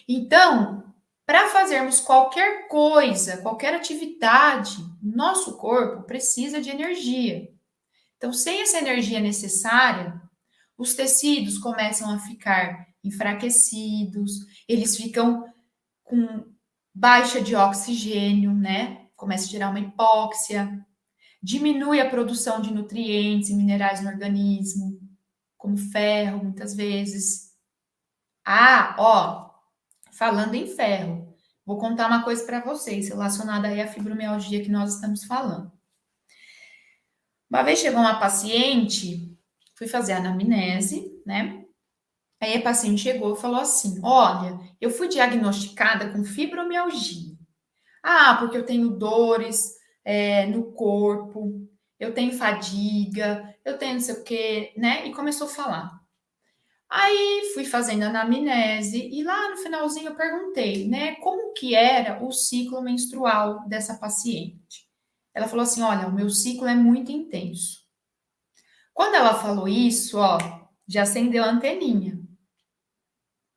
Então, para fazermos qualquer coisa, qualquer atividade, nosso corpo precisa de energia. Então, sem essa energia necessária, os tecidos começam a ficar enfraquecidos, eles ficam com baixa de oxigênio, né? Começa a gerar uma hipóxia, diminui a produção de nutrientes e minerais no organismo, como ferro, muitas vezes. Ah, ó, falando em ferro, vou contar uma coisa para vocês relacionada aí à fibromialgia que nós estamos falando. Uma vez chegou uma paciente, fui fazer a anamnese, né? Aí a paciente chegou e falou assim: Olha, eu fui diagnosticada com fibromialgia. Ah, porque eu tenho dores no corpo, eu tenho fadiga, eu tenho não sei o quê, né? E começou a falar. Aí fui fazendo anamnese e lá no finalzinho eu perguntei, né, como que era o ciclo menstrual dessa paciente. Ela falou assim: Olha, o meu ciclo é muito intenso. Quando ela falou isso, ó, já acendeu a anteninha.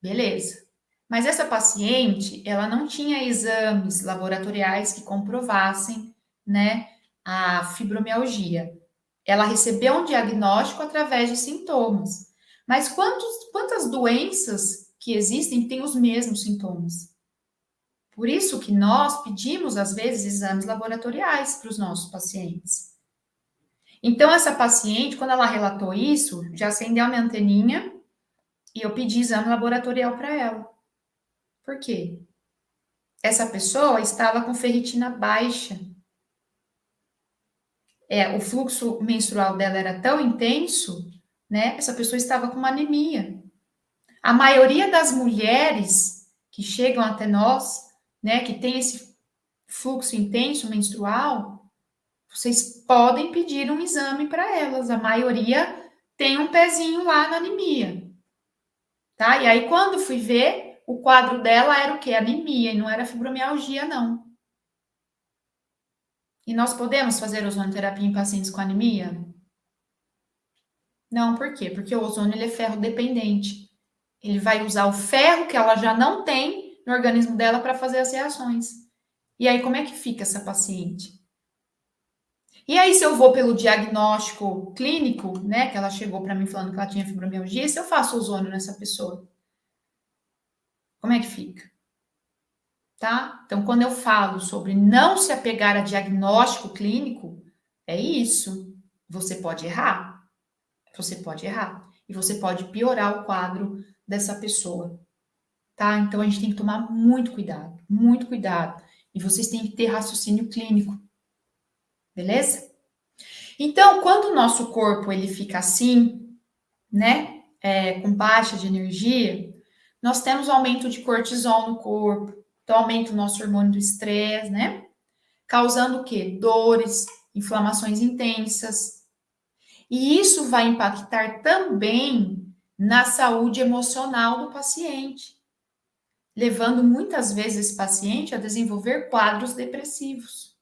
Beleza. Mas essa paciente, ela não tinha exames laboratoriais que comprovassem, né, a fibromialgia. Ela recebeu um diagnóstico através de sintomas. Mas quantas doenças que existem têm os mesmos sintomas? Por isso que nós pedimos, às vezes, exames laboratoriais para os nossos pacientes. Então, essa paciente, quando ela relatou isso, já acendeu a minha anteninha e eu pedi exame laboratorial para ela. Por quê? Essa pessoa estava com ferritina baixa. O fluxo menstrual dela era tão intenso, né? Essa pessoa estava com uma anemia. A maioria das mulheres que chegam até nós, né, que tem esse fluxo intenso menstrual, vocês podem pedir um exame para elas. A maioria tem um pezinho lá na anemia, tá? E aí, quando fui ver, o quadro dela era o quê? Anemia, e não era fibromialgia, não. E nós podemos fazer ozonoterapia em pacientes com anemia? Não, por quê? Porque o ozônio ele é ferro dependente. Ele vai usar o ferro que ela já não tem no organismo dela para fazer as reações. E aí, como é que fica essa paciente? E aí, se eu vou pelo diagnóstico clínico, né, que ela chegou para mim falando que ela tinha fibromialgia, se eu faço ozônio nessa pessoa, como é que fica? Tá? Então, quando eu falo sobre não se apegar a diagnóstico clínico, é isso. Você pode errar. Você pode errar. E você pode piorar o quadro dessa pessoa. Tá? Então, a gente tem que tomar muito cuidado. Muito cuidado. E vocês têm que ter raciocínio clínico. Beleza? Então, quando o nosso corpo ele fica assim, né? Com baixa de energia, nós temos aumento de cortisol no corpo. Então, aumenta o nosso hormônio do estresse, né? Causando o quê? Dores, inflamações intensas. E isso vai impactar também na saúde emocional do paciente, levando muitas vezes esse paciente a desenvolver quadros depressivos.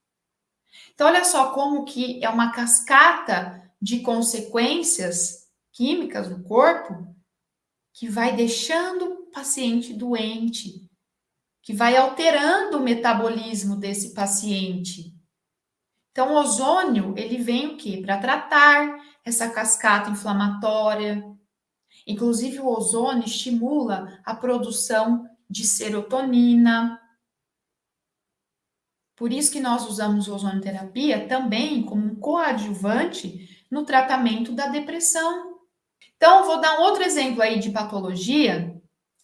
Então, olha só como que é uma cascata de consequências químicas no corpo que vai deixando o paciente doente, que vai alterando o metabolismo desse paciente. Então, o ozônio, ele vem o quê? Para tratar essa cascata inflamatória. Inclusive, o ozônio estimula a produção de serotonina. Por isso que nós usamos ozonoterapia também como um coadjuvante no tratamento da depressão. Então, vou dar um outro exemplo aí de patologia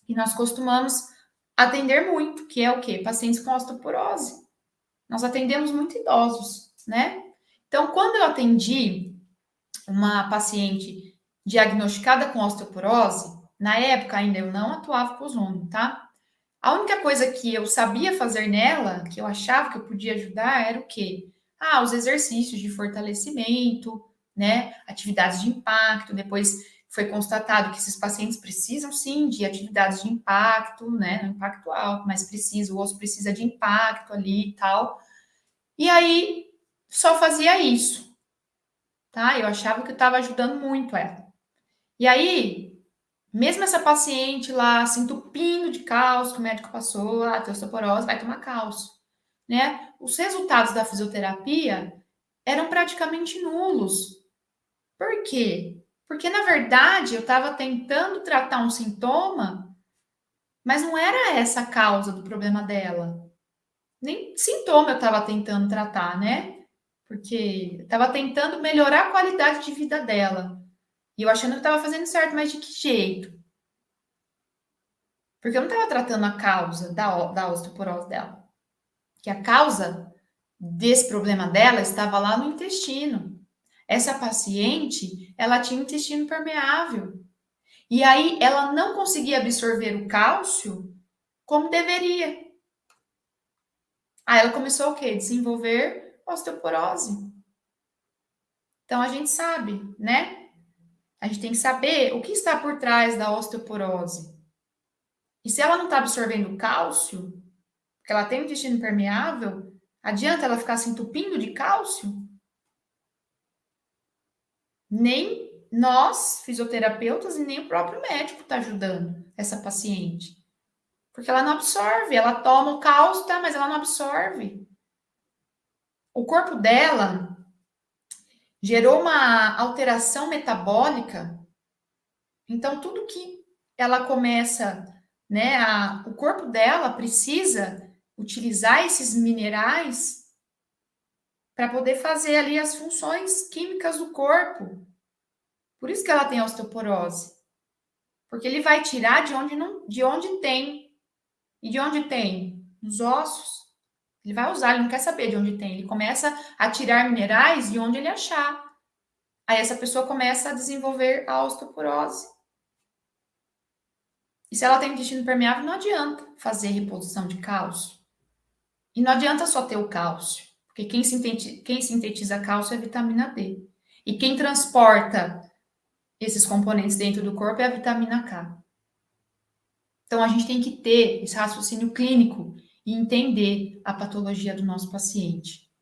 que nós costumamos atender muito, que é o quê? Pacientes com osteoporose. Nós atendemos muito idosos, né? Então, quando eu atendi uma paciente diagnosticada com osteoporose, na época ainda eu não atuava com ozônio, tá? A única coisa que eu sabia fazer nela, que eu achava que eu podia ajudar, era o quê? Os exercícios de fortalecimento, né? Atividades de impacto. Depois foi constatado que esses pacientes precisam sim de atividades de impacto, né? No impacto alto, mas precisa, o osso precisa de impacto ali e tal. E aí só fazia isso, tá? Eu achava que eu estava ajudando muito ela. E aí Mesmo essa paciente lá se entupindo de cálcio, que o médico passou, tem osteoporose, vai tomar cálcio, né? Os resultados da fisioterapia eram praticamente nulos. Por quê? Porque, na verdade, eu estava tentando tratar um sintoma, mas não era essa a causa do problema dela. Nem sintoma eu estava tentando tratar, né? Porque eu estava tentando melhorar a qualidade de vida dela. E eu achando que estava fazendo certo, mas de que jeito? Porque eu não estava tratando a causa da osteoporose dela. Que a causa desse problema dela estava lá no intestino. Essa paciente, ela tinha intestino permeável. E aí ela não conseguia absorver o cálcio como deveria. Aí ela começou o quê? Desenvolver osteoporose. Então a gente sabe, né? A gente tem que saber o que está por trás da osteoporose. E se ela não está absorvendo cálcio, porque ela tem um intestino permeável, adianta ela ficar se entupindo de cálcio? Nem nós, fisioterapeutas, e nem o próprio médico está ajudando essa paciente. Porque ela não absorve, ela toma o cálcio, tá? Mas ela não absorve. O corpo dela gerou uma alteração metabólica, então tudo que ela começa, né, o corpo dela precisa utilizar esses minerais para poder fazer ali as funções químicas do corpo. Por isso que ela tem osteoporose. Porque ele vai tirar de onde tem. E de onde tem? Nos ossos. Ele vai usar, ele não quer saber de onde tem. Ele começa a tirar minerais de onde ele achar. Aí essa pessoa começa a desenvolver a osteoporose. E se ela tem intestino permeável, não adianta fazer reposição de cálcio. E não adianta só ter o cálcio, porque quem sintetiza cálcio é a vitamina D. E quem transporta esses componentes dentro do corpo é a vitamina K. Então a gente tem que ter esse raciocínio clínico e entender a patologia do nosso paciente.